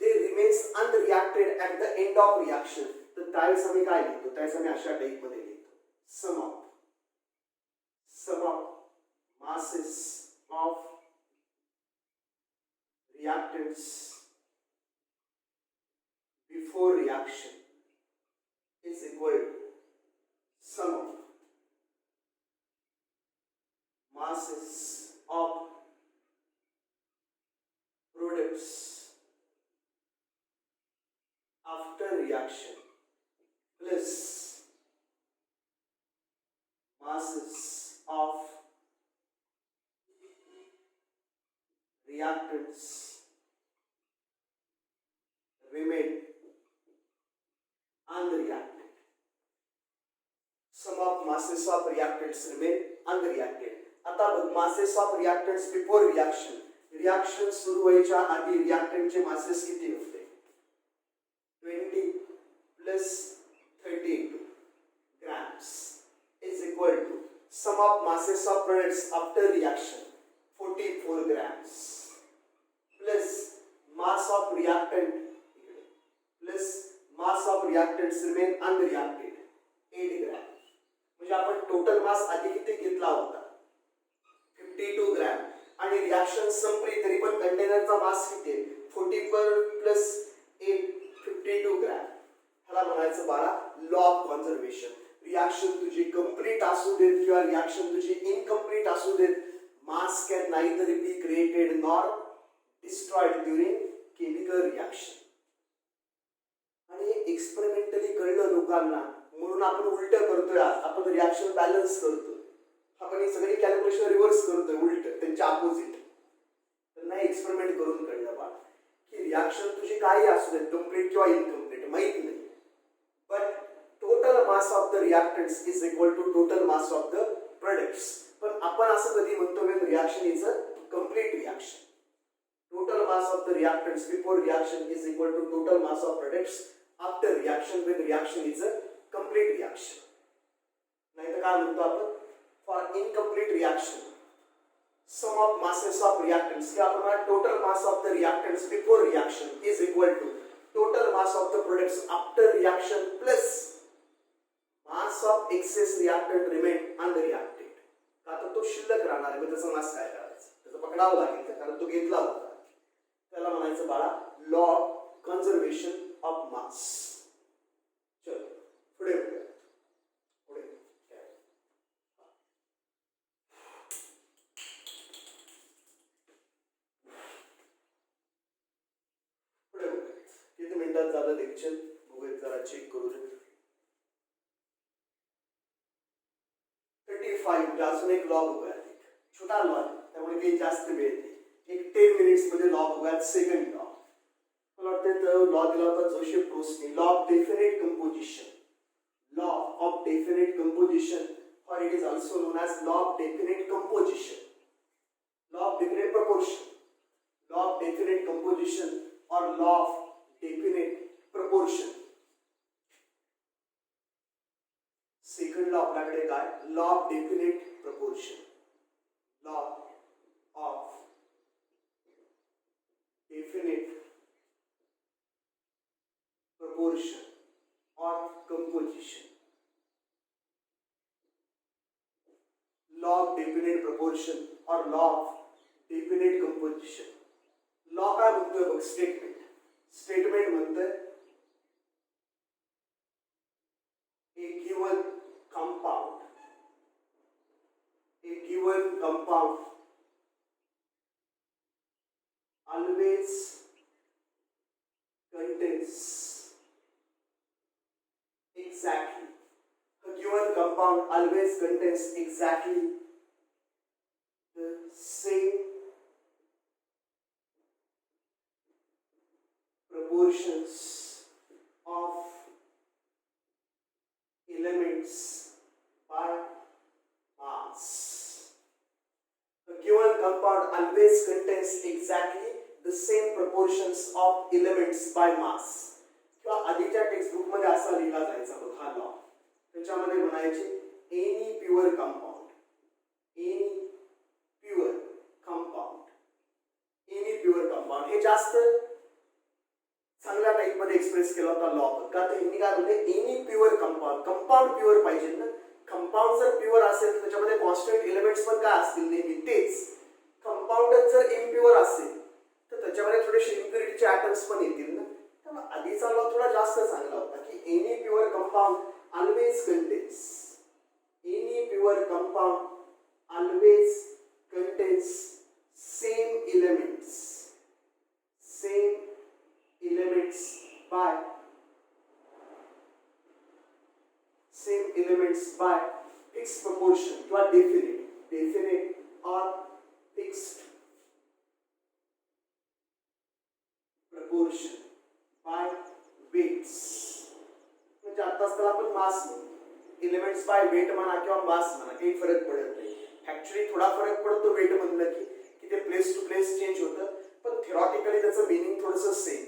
Speaker 1: they remains unreacted at the end of reaction. तर त्यावेळेस आम्ही काय लिहितो त्यावेळेस आम्ही अशा टाइप मध्ये लिहितो सम of masses of reactants before reaction is equal to sum of masses of products after reaction plus masses of reactants remain unreacted. Sum of masses of reactants remain unreacted. आता masses of reactants before reaction. Reaction सुरू व्हायच्या आधी रिॲक्टंटचे masses किती होते 20 + 32 grams is equal to sum of masses of products after reaction 44 grams plus mass of reactant plus mass of reactants remain unreacted 8 gram. म्हणजे आपण total mass आधी किती घेतला होता 52 ग्रॅम. आणि रिॲक्शन संपली तरी पण कंटेनरचा मास किती आहे 44 + 8 52 ग्रॅम. ह्याला म्हणायचं बाळा लॉ ऑफ कॉन्झर्वेशन. रिॲक्शन तुझी कंप्लीट असू देत किंवा रिॲक्शन तुझी इनकम्प्लीट असू देत, mass can neither be created nor destroyed during chemical reaction. आणि एक्सपेरिमेंटली कळलं लोकांना म्हणून आपण उलट करतोय. आपण रिॲक्शन बॅलन्स करतोय. आपण ही सगळी कॅल्क्युलेशन रिव्हर्स करतोय उलट त्यांच्या अपोजिट. त्यांना एक्सपेरिमेंट करून कळलं बा की रिॲक्शन तुझी काही असू दे कंप्लीट किंवा इनकम्प्लीट माहित नाही, but total mass of the reactants is equal to total mass of the products. पण आपण असं कधी म्हणतो when reaction is a complete reaction. Total mass of the reactants before reaction is equal to total mass of products after reaction when reaction is a complete reaction. नाही तर काय म्हणतो आपण for incomplete reaction sum of masses of reactants किंवा आपण total mass of the reactants before reaction is equal to total mass of the products after reaction plus mass of excess reactant remain unreacted. आता तो शिल्लक राहणार आहे. त्याचा मास काय करायचं त्याचं पकडावं लागेल कारण तो घेतला होता. त्याला म्हणायचं बाळा लॉ ऑफ कन्झर्वेशन ऑफ मास. चलो पुढे पुढे मिनिटात झालं लेक्चर. बघूया जरा चेक करू. 35 अजून एक लॉ बघूया. छोटा लॉ त्यामुळे काही जास्त वेळ नाही. एक 10 मिनिट्स मध्ये लॉ बघूया. सेकंड लॉ मला वाटतं लॉ दिला होता जोसेफ प्रोस्टने. Law of definite composition. Law of definite composition or it is also known as law of definite composition, law of definite proportion, law of definite composition or law of definite proportion. Second law आपल्याकडे काय? Law of definite proportion. Law of definite proportion or composition. Law of definite proportion or law of definite composition. Law काय म्हणतोय बघ? Statement. Statement म्हणतोय a given compound always contains exactly. A given compound always contains exactly the same proportions of elements by mass. A given compound always contains exactly the same proportions of elements by mass. किंवा आधीच्या textbook मध्ये असा लिहिला जायचा बघ हा law. त्याच्यामध्ये म्हणायचे any pure compound. Any pure compound. Any pure compound हे जास्त चांगल्या टाइप मध्ये एक्सप्रेस केला होता लॉ. का तर हिने काय बोलले? Any pure compound. Compound pure पाहिजे ना. कंपाऊंड जर प्युअर असेल तर त्याच्यामध्ये कॉन्स्टंट एलिमेंट्स पण काय असतील? नेहमी तेच. कंपाऊंड जर इम्प्युअर असेल तर त्याच्यामध्ये थोडेसे इम्प्युरिटीचे ॲटम्स पण येतील ना. त्यामुळे आधीचा लॉ थोडा जास्त चांगला होता की any pure compound always contains. Any pure compound always contains same elements. Same elements by fixed proportion किंवा definite or fixed proportion by weights. म्हणजे आताच त्याला आपण मास म्हणतो. एलिमेंट्स बाय वेट म्हणा किंवा मास म्हणा काही फरक पडत नाही. ऍक्च्युली थोडा फरक पडतो वेट म्हणलं की ते प्लेस टू प्लेस चेंज होतं. पण थिओरिटिकली त्याचं मीनिंग थोडंसं सेम.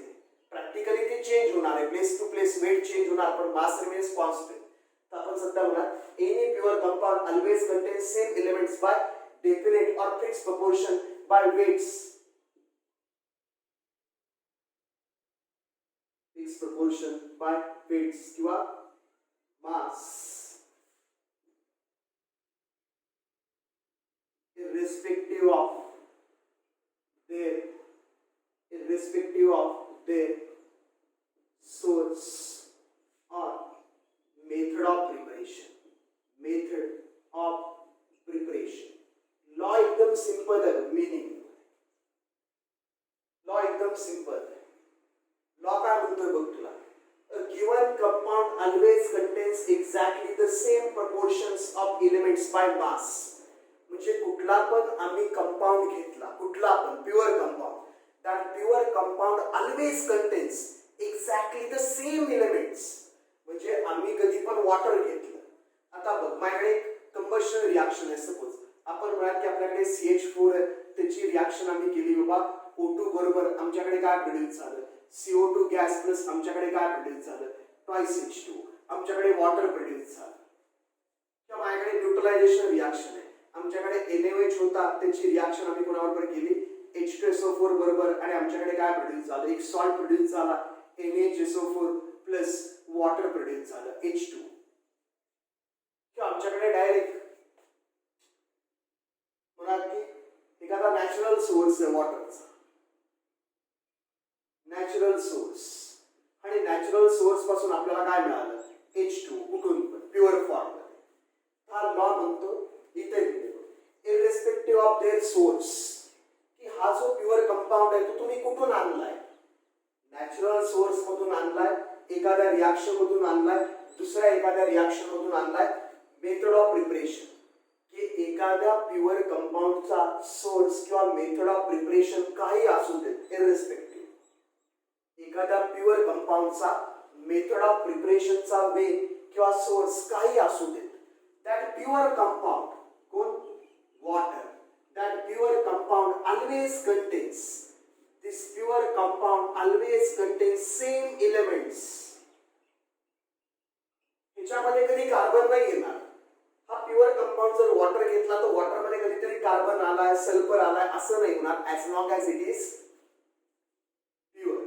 Speaker 1: प्रॅक्टिकली ते चेंज होणार आहे. Place to place weight change होणार पण मास रिमेन्स कॉन्स्टंट. तर आपण सध्या म्हणा any pure compound always contains same elements by definite or fixed proportion by weights. Fixed proportion by weights किंवा mass. irrespective of their source or method of preparation. Law एकदम simple आहे. Meaning law एकदम simple आहे. Law काय म्हणतोय बघ तुला? A given compound always contains exactly the same proportions of elements by mass. म्हणजे कुठला पण आम्ही कंपाऊंड घेतला, कुठला पण pure compound, that pure compound always contains exactly the same elements. म्हणजे आम्ही कधी पण वॉटर घेतलं. आता बघ माझ्याकडे कंबशन रिएक्शन आहे. सपोज आपण म्हणा की आपल्याकडे CH4 आहे. त्याची रिएक्शन आम्ही केली बाबा O2 बरोबर आमच्याकडे काय प्रोड्यूस झालं? CO2 गॅस प्लस आमच्याकडे काय प्रोड्यूस झालं? Twice H2. आमच्याकडे वॉटर प्रोड्यूस झालं. किंवा माझ्याकडे न्यूट्रलायझेशन रिएक्शन आहे. आमच्याकडे NaOH होता. त्याची रिएक्शन आम्ही कोणाबरोबर केली? H2SO4 बरोबर आणि आमच्याकडे काय प्रोड्यूस झालं? एक सॉल्ट प्रोड्यूस झाला NaHSO4 प्लस वॉटर प्रोड्यूस झालं H2. किंवा आमच्याकडे डायरेक्ट म्हणा की एखादा नॅचरल सोर्स आहे वॉटरचा. नॅचरल सोर्स आणि नॅचरल सोर्स पासून आपल्याला काय मिळालं? H2 कुठून पण प्युअर फॉर्म मध्ये. हा लॉ म्हणतो इथे इररिस्पेक्टिव्ह ऑफ देअर सोर्स की हा जो प्युअर कंपाऊंड आहे तो तुम्ही कुठून आणलाय? नॅचरल सोर्स मधून आणलाय, एखाद्या रिॲक्शन मधून आणलाय, दुसऱ्या एखाद्या रिॲक्शन मधून आणलाय. मेथड ऑफ प्रिपरेशन की एखाद्या प्युअर कंपाऊंडचा सोर्स किंवा मेथड ऑफ प्रिपरेशन काही असू देत, इररिस्पेक्टिव्ह एखाद्या प्युअर कंपाऊंडचा मेथड ऑफ प्रिपरेशनचा वे किंवा सोर्स काही असू देत, दॅट प्युअर कंपाऊंड कोण water, that pure compound always contains, this pure compound always contains same elements. ह्याच्यामध्ये कधी कार्बन नाही येणार. हा प्युअर कंपाऊंड जर वॉटर घेतला तर वॉटर मध्ये कधीतरी कार्बन आलाय, सल्फर आलाय असं नाही होणार. as long as it is pure.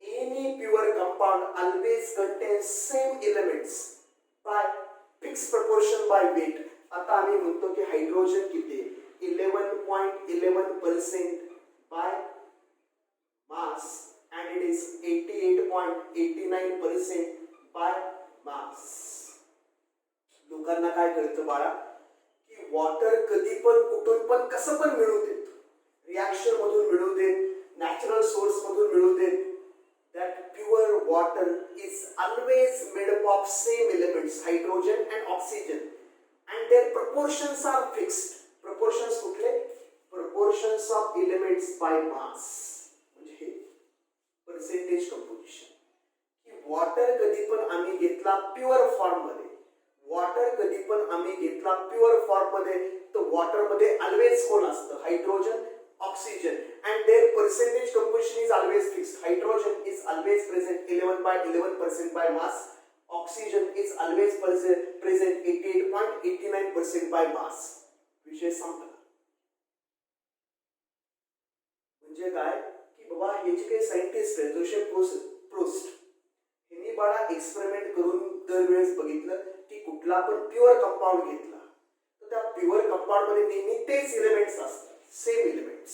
Speaker 1: Any pure compound always contains same elements by fixed proportion by weight. आता आम्ही म्हणतो की हायड्रोजन किती 11.11% by mass and it is 88.89% by mass. लोकांना काय कळतं बाळा की वॉटर कधी पण कुठून पण कसं पण मिळू देत, रिॲक्शन मधून मिळू देत, नॅचरल सोर्स मधून मिळू देत, that pure water is always made up of same elements hydrogen and oxygen and their proportions are fixed. Proportions कुठले? Proportions of elements by mass. म्हणजे पर्सेंटेज कंपोजिशन. की वॉटर कधी पण आम्ही घेतला प्युअर फॉर्म मध्ये, वॉटर कधी पण आम्ही घेतला प्युअर फॉर्म मध्ये, तर वॉटर मध्ये ऑलवेज कोण असतं? Hydrogen, oxygen and their percentage composition is always fixed. Hydrogen is always present 11.11% by mass. Oxygen is always present 88.89% by mass. विषय संपला. म्हणजे काय की बाबा हे जे काही सायंटिस्ट आहेत जोसेफ प्रोस्ट यांनी बाळा एक्सपेरिमेंट करून दरवेळेस बघितलं की कुठला पण प्युअर कंपाऊंड घेतला तर त्या प्युअर कंपाऊंड मध्ये नेहमी तेच एलिमेंट्स असतात, same elements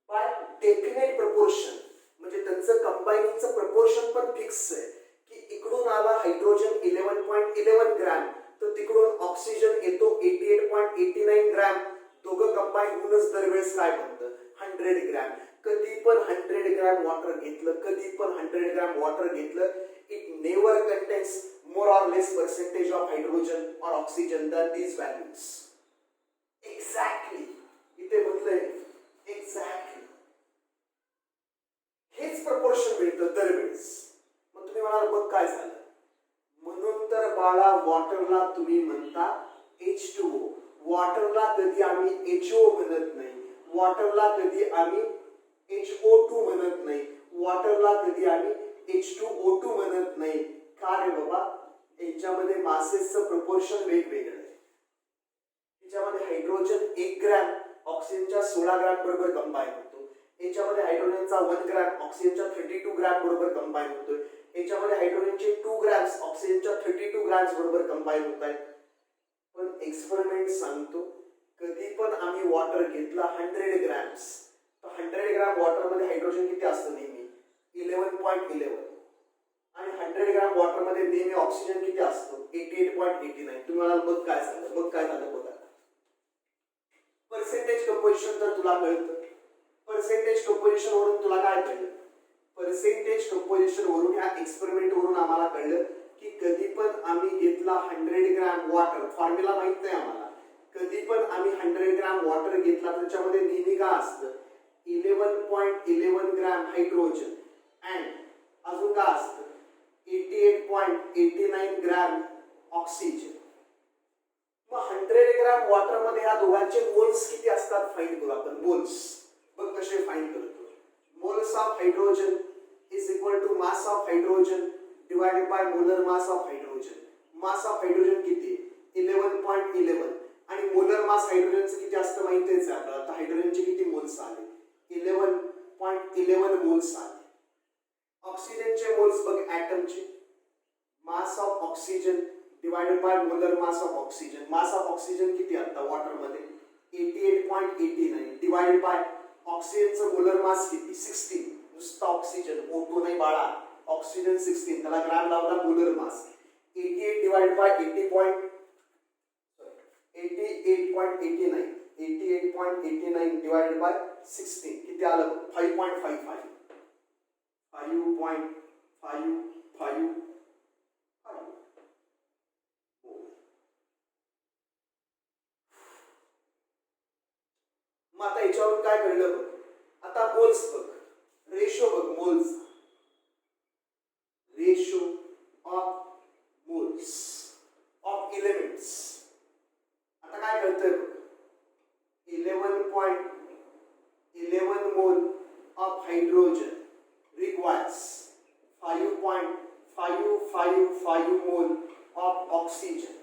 Speaker 1: by definite proportion. म्हणजे त्यांचं कंबायनिंगचं प्रपोर्शन पण फिक्स आहे की इकडून आला हायड्रोजन 11.11 ग्रॅम तर तिकडून ऑक्सिजन येतो 88.89 ग्रॅम. दोघं कंबाईन होऊनच दरवेळेस काय बनतं 100 ग्रॅम. कधी पण 100 ग्रॅम वॉटर घेतलं, कधी पण 100 ग्रॅम वॉटर घेतलं, it never contains more or less percentage of hydrogen or oxygen than these values. Exactly. इथे म्हटलंय एक्झॅक्टली हेच प्रपोर्शन मिळतं दरवेळेस. मग तुम्ही म्हणाल मग काय झालं? म्हणून तर बाळा वॉटरला तुम्ही म्हणता H2O. वॉटरला कधी आम्ही HO म्हणत नाही, वॉटरला कधी आम्ही HO2 म्हणत नाही, वॉटरला कधी आम्ही H2O2 म्हणत नाही. का रे बाबा? याच्यामध्ये मासेसचं प्रपोर्शन वेगवेगळं आहे. याच्यामध्ये हायड्रोजन 1 ग्रॅम ऑक्सिजनच्या 16 ग्रॅम बरोबर कंबाईन होतो. याच्यामध्ये हायड्रोजनचा 1 ग्रॅम ऑक्सिजनच्या 32 ग्रॅम बरोबर कंबाईन होतोय. याच्यामध्ये हायड्रोजनचे 2 ग्रॅम्स ऑक्सिजनच्या 32 ग्रॅम्स बरोबर कंबाईन होत आहेत. पण एक्सपेरिमेंट सांगतो कधी पण आम्ही वॉटर घेतला 100 ग्रॅम्स तर 100 ग्रॅम वॉटर मध्ये हायड्रोजन किती असतं? नेहमी 11.11. आणि 100 ग्रॅम वॉटर मध्ये नेहमी ऑक्सिजन किती असतो? 88.89. तुम्हाला मग काय झालं? मग काय झालं बघा. पर्सेंटेज कंपोजिशन तर तुला कळतं. पर्सेंटेज कंपोजिशन वरून तुला काय कळलं? पर्सेंटेज कंपोजिशन वरून ह्या एक्सपेरिमेंट वरून आम्हाला कळलं की कधी पण आम्ही घेतला 100 ग्रॅम वॉटर, फॉर्म्युला माहित नाही आम्हाला, कधी पण आम्ही 100 ग्रॅम वॉटर घेतला तर त्याच्यामध्ये नेहमी काय असतं? 11.11 ग्रॅम हायड्रोजन अँड अजून काय असतं? 88.89 ग्रॅम ऑक्सिजन. मग 100 ग्रॅम वॉटर मध्ये ह्या दोघांचे मोल्स किती असतात फाइंड करू आपण. मोल्स बघ कसे फाइंड करतो. Moles of hydrogen is equal to mass of hydrogen divided by molar mass of hydrogen. Mass of hydrogen किती? 11.11 आणि मोलर मास हायड्रोजनचं किती असतं माहितीच आहे आपल्याला. आता हायड्रोजनचे किती मोल्स आले? 11.11 मोल्स आले. ऑक्सिजनचे मोल्स बघ ॲटमचे. Mass of oxygen divided by molar mass of oxygen. Mass of oxygen किती आता वॉटर मध्ये? 88.89 डिवाइडेड बाय ऑक्सिजनचं मोलर मास किती? 16. नुसता ऑक्सिजन, O2 नाही बाळा, ऑक्सिजन 16. त्याला ग्रॅम लावला molar mass. 88 divided by 88.89 divided bye 16 किती आलं? 5.55. 0.555 मग आता याच्यावरून काय कळलं बघ, आता मोल्स बघ, रेशो बघ, moles ratio of moles of elements. आता काय कळतंय बघ, 11.11 मोल ऑफ हायड्रोजन requires 5.555 मोल ऑफ ऑक्सिजन.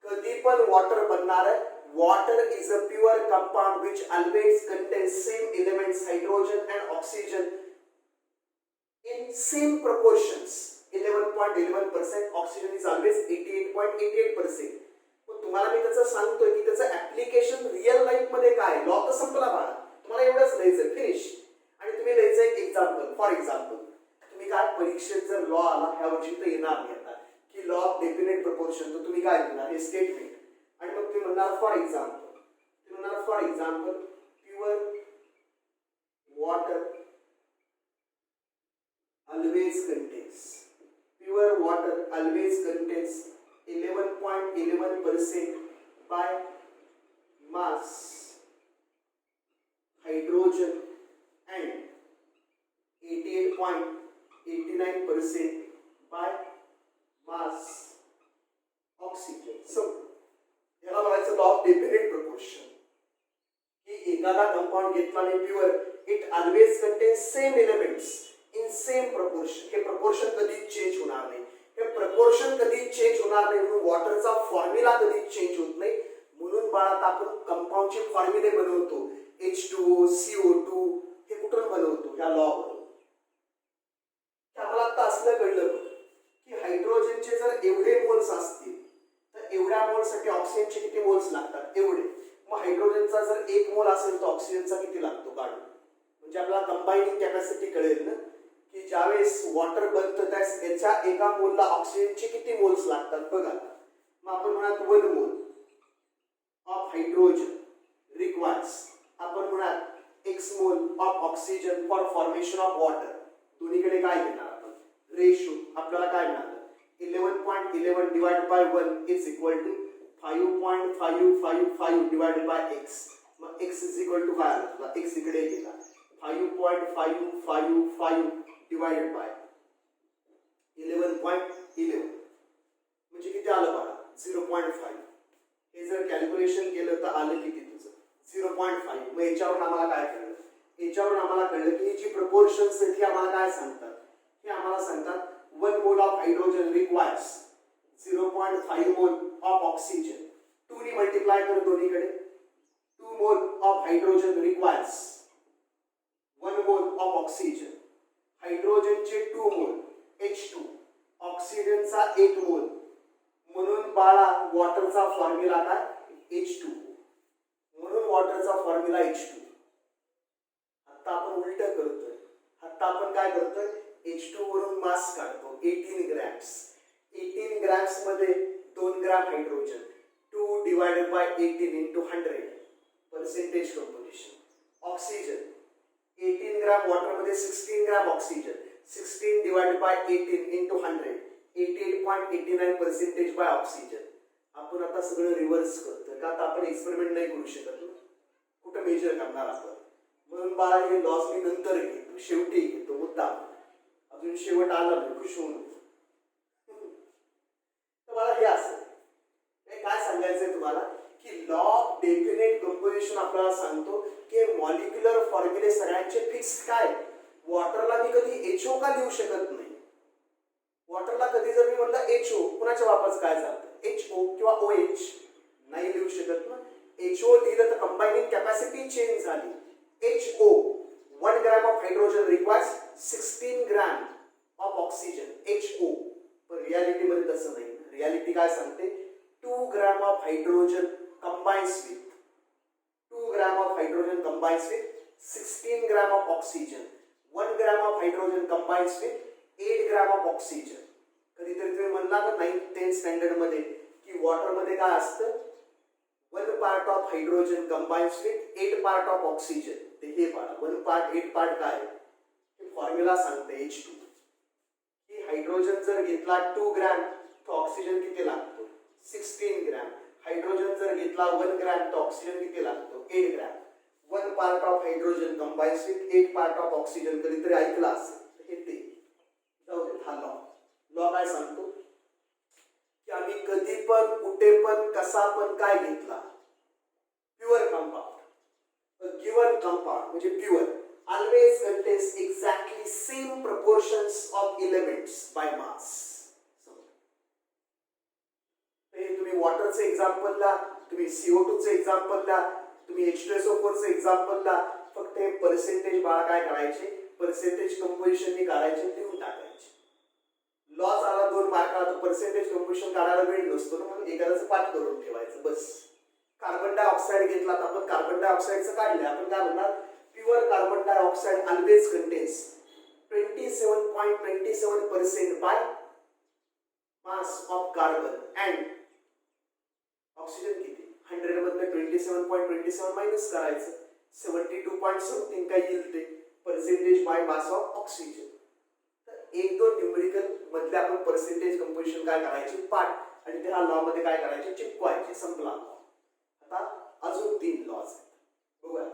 Speaker 1: कधी पण वॉटर बनणार आहे. Water is a pure compound which always contains same elements hydrogen and oxygen in same proportions. 11.11%, oxygen is always 88.88%. पण तुम्हाला मी त्याचं सांगतोय की त्याचं ऍप्लिकेशन रिअल लाईफ मध्ये काय, लॉ तर संपला बाळा, तुम्हाला एवढंच लिहायचं, फिनिश. आणि तुम्ही लिहायचं एक एक्झाम्पल. फॉर एक्झाम्पल तुम्ही काय परीक्षेत जर लॉ आला, ह्या वर्षी तर येणार नाही आता, की लॉ ऑफ डेफिनेट प्रपोर्शन, तर तुम्ही काय लिहिणार, हे स्टेटमेंट. आणि मग तुम्ही म्हणणार for example pure water always contains 11.11% by mass hydrogen and 88.89% by mass oxygen. So याला म्हणायचं लॉ ऑफ डेफिनेट प्रपोर्शन, की एखादा कंपाऊंड घेतला आणि pure, it always contains same elements in same proportion. हे प्रपोर्शन कधीच चेंज होणार नाही, म्हणून वॉटरचा फॉर्म्युला कधीच चेंज होत नाही. म्हणून बाळा आपण कंपाऊंडचे फॉर्म्युले बनवतो, H2O, CO2, हे कुठून बनवतो, ह्या लॉ वरून. आम्हाला आता असलं कळलं की हायड्रोजनचे जर एवढे मोल्स असतील तर एवढ्या मोल्ससाठी ऑक्सिजनचे किती मोल्स लागतात, एवढे. मग हायड्रोजनचा जर 1 मोल असेल तर ऑक्सिजनचा किती लागतो काढून, म्हणजे आपल्याला कंबायनिंग कॅपॅसिटी कळेल ना, की ज्यावेळेस वॉटर बनतं त्यावेळेस याच्या एका मोलला ऑक्सिजनचे किती मोल्स लागतात बघा. मग आपण म्हणत 1 मोल ऑफ हायड्रोजन रिक्वायर्स, आपण म्हणत x mole of oxygen for formation of water. दोन्हीकडे काय घेणार आपण, रेशो. आपल्याला काय मिळालं, 11.11 divided by 1 is equal to 5.555 divided by x. मग x इज इक्वल टू काय आलं तुला, x इकडे गेला, 5.555 डिवाइडेड बाय 11.11 म्हणजे किती आलं बघा, 0.5. हे जर कॅल्क्युलेशन केलं तर आलं किती तुझं, 0.5. मग याच्यावरून आम्हाला काय कळलं, की ही जी प्रपोर्शन्स आहेत ही आम्हाला काय सांगतात, हे आम्हाला सांगतात 1 मोल ऑफ हायड्रोजन रिक्वायर्स 0.5 मोल ऑफ ऑक्सिजन. 2 ने मल्टिप्लाय कर दोन्हीकडे, 2 मोल ऑफ हायड्रोजन रिक्वायर्स 1 मोल ऑफ ऑक्सिजन. हायड्रोजनचे 2 मोल H2, ऑक्सिजनचा 1 मोल, म्हणून बाळा वॉटरचा फॉर्म्युला काय, H2. म्हणून वॉटरचा फॉर्म्युला H2. आता आपण उलट करतोय, काय करतोय, H2 वरून मास काढतो, 18 ग्रॅम्स. 18 ग्रॅम्स मध्ये 2 gram hydrogen, 2 divided by 18 into 100 percentage composition. Oxygen 18 gram water मध्ये 16 gram oxygen, 16 divided by 18 into 100 88.89% by oxygen. आपण आता सगळं रिव्हर्स करतोय, का आता आपण एक्सपेरिमेंट नाही करू शकत, कुठं मेजर करणार आपण. म्हणून बाळा हे लॉस मी नंतर घेतो, शेवटी घेतो मुद्दा, अजून शेवट आला नाही, खुश होऊन. तर मला हे असं काय सांगायचंय तुम्हाला, की लॉ ऑफ डेफिनेट कंपोजिशन आपल्याला सांगतो की मॉलिक्युलर फॉर्म्युले सगळ्यांचे फिक्स काय. वॉटरला मी कधी HO का लिहू शकत नाही, वॉटरला कधी जर मी म्हणलं HO, कुणाच्या वापस काय जातं, HO किंवा OH नाही लिहू शकत ना. HO लिहिलं तर कंबायनिंग कॅपॅसिटी चेंज झाली. HO 1 gram of hydrogen requires 16 gram of oxygen, HO. पण रियालिटी मध्ये तसं नाही. रियालिटी काय सांगते, 2 gram of hydrogen combines with 2 gram of hydrogen combines with 16 gram of oxygen. 1 gram of hydrogen combines with 8 gram of oxygen. कधीतरी तुम्ही म्हणला ना 9th 10th स्टँडर्ड मध्ये की वॉटर मध्ये काय असतं, 1 part of hydrogen combines with 8 part of oxygen. ते हे पार्ट 1 पार्ट 8 पार्ट काय, हे फॉर्म्युला सांगते H2. हायड्रोजन जर घेतला 2 ग्रॅम तर ऑक्सिजन किती लागतो 16 ग्रॅम. हायड्रोजन जर घेतला 1 ग्रॅम तर ऑक्सिजन किती लागतो 8 gram. 1 part of hydrogen combines with 8 part of oxygen. कधीतरी ऐकलं असेल हे ते जाऊ दे. हा लॉ काय सांगतो की आम्ही कधी पण कुठे पण कसा पण काय घेतला प्युअर कंपाऊंड गिवन कंपाऊंड म्हणजे pure always contains exactly same proportions of elements by mass. हे तुम्ही वॉटरचे एक्झाम्पल ला, तुम्ही CO2 चे एक्झाम्पल ला, तुम्ही H2SO4 चे एक्झाम्पल ला फक्त हे पर्सेंटेज बाळा काय करायचे पर्सेंटेज कंपोजिशन काढायचे लिहून टाकायचे. लॉस आला 2 मार्काला तर पर्सेंटेज कंपोजिशन काढायला वेळ नसतो ना म्हणून एखाद्याचं पाठ करून ठेवायचं बस. कार्बन डायऑक्साइड घेतला तर आपण कार्बन डायऑक्साइडचं काढले आपण काय म्हणणार pure carbon dioxide always contains 27.27% by mass of carbon and oxygen किती 100 मधले 27.27 मायनस करायचं 72 पॉइंट समथिंग काय येईल ते percentage bye mass of oxygen. तर 1-2 न्यूमेरिकल मधले आपण पर्सेंटेज कंपोजिशन काय करायचे पाठ आणि त्या लॉ मध्ये काय करायचे चिपकवायचे संपला. आता अजून 3 लॉज आहेत बघूया.